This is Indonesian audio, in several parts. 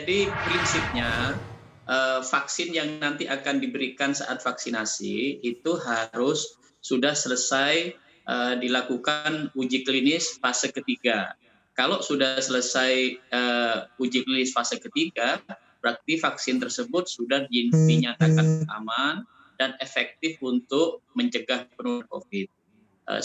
jadi prinsipnya vaksin yang nanti akan diberikan saat vaksinasi itu harus sudah selesai dilakukan uji klinis fase ketiga. Kalau sudah selesai uji klinis fase ketiga, berarti vaksin tersebut sudah dinyatakan aman dan efektif untuk mencegah penularan COVID.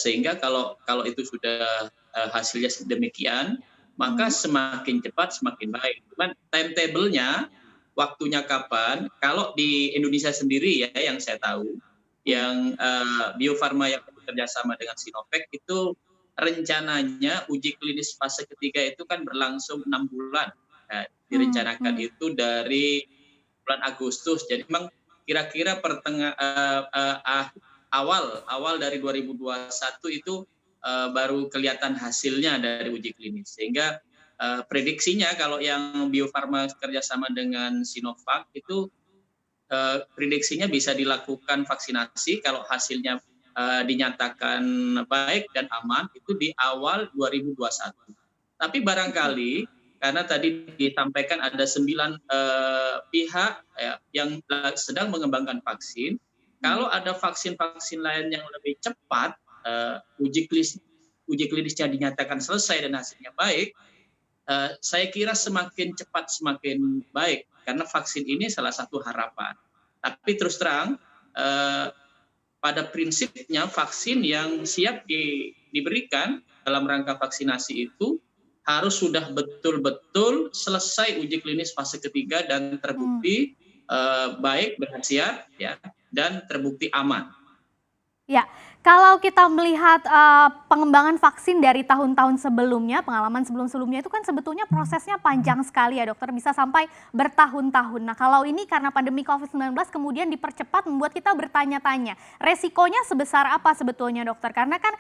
Sehingga kalau itu sudah hasilnya demikian, maka semakin cepat semakin baik. Cuman timetable-nya, waktunya kapan? Kalau di Indonesia sendiri ya, yang saya tahu, yang Bio Farma yang bekerja sama dengan Sinovac itu rencananya uji klinis fase ketiga itu kan berlangsung 6 bulan. Nah, direncanakan itu dari bulan Agustus. Jadi memang kira-kira awal dari 2021 itu baru kelihatan hasilnya dari uji klinis. Sehingga prediksinya kalau yang Bio Farma kerjasama dengan Sinovac itu prediksinya bisa dilakukan vaksinasi kalau hasilnya dinyatakan baik dan aman itu di awal 2021. Tapi barangkali karena tadi disampaikan ada 9 pihak yang sedang mengembangkan vaksin, kalau ada vaksin-vaksin lain yang lebih cepat uji klinisnya dinyatakan selesai dan hasilnya baik, saya kira semakin cepat semakin baik karena vaksin ini salah satu harapan. Tapi terus terang pada prinsipnya vaksin yang siap diberikan dalam rangka vaksinasi itu harus sudah betul-betul selesai uji klinis fase ketiga dan terbukti baik, berkhasiat, ya, dan terbukti aman. Ya, kalau kita melihat pengembangan vaksin dari tahun-tahun sebelumnya, pengalaman sebelum-sebelumnya itu kan sebetulnya prosesnya panjang sekali ya dokter, bisa sampai bertahun-tahun. Nah kalau ini karena pandemi COVID-19 kemudian dipercepat membuat kita bertanya-tanya, resikonya sebesar apa sebetulnya dokter? Karena kan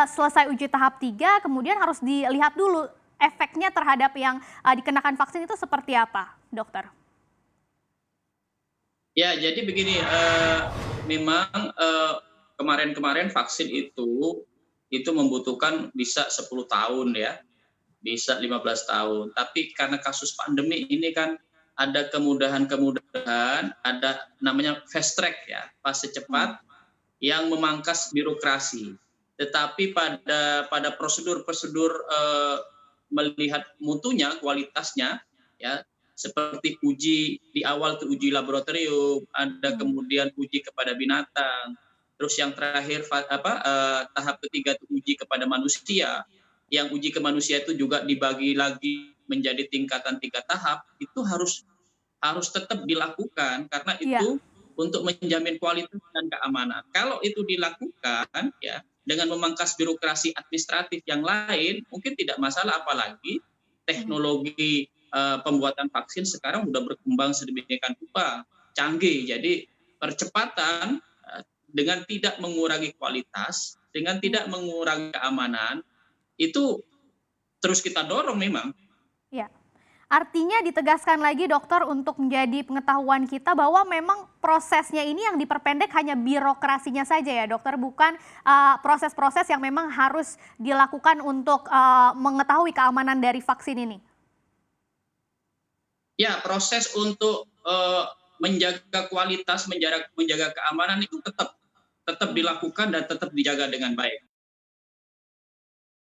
selesai uji tahap 3 kemudian harus dilihat dulu efeknya terhadap yang dikenakan vaksin itu seperti apa dokter? Ya, jadi begini, memang kemarin-kemarin vaksin itu membutuhkan bisa 10 tahun ya, bisa 15 tahun. Tapi karena kasus pandemi ini kan ada kemudahan-kemudahan, ada namanya fast track ya, fase cepat yang memangkas birokrasi. Tetapi pada prosedur-prosedur melihat mutunya, kualitasnya, ya seperti uji di awal itu uji laboratorium, ada kemudian uji kepada binatang, terus yang terakhir tahap ketiga itu uji kepada manusia. Yang uji ke manusia itu juga dibagi lagi menjadi tingkatan 3 tahap, itu harus tetap dilakukan karena itu untuk menjamin kualitas dan keamanan. Kalau itu dilakukan ya dengan memangkas birokrasi administratif yang lain mungkin tidak masalah, apalagi teknologi pembuatan vaksin sekarang sudah berkembang sedemikian rupa, canggih. Jadi percepatan dengan tidak mengurangi kualitas, dengan tidak mengurangi keamanan, itu terus kita dorong memang. Ya. Artinya ditegaskan lagi dokter untuk menjadi pengetahuan kita bahwa memang prosesnya ini yang diperpendek hanya birokrasinya saja ya dokter, bukan proses-proses yang memang harus dilakukan untuk mengetahui keamanan dari vaksin ini. Ya, proses untuk menjaga kualitas, menjaga keamanan itu tetap dilakukan dan tetap dijaga dengan baik.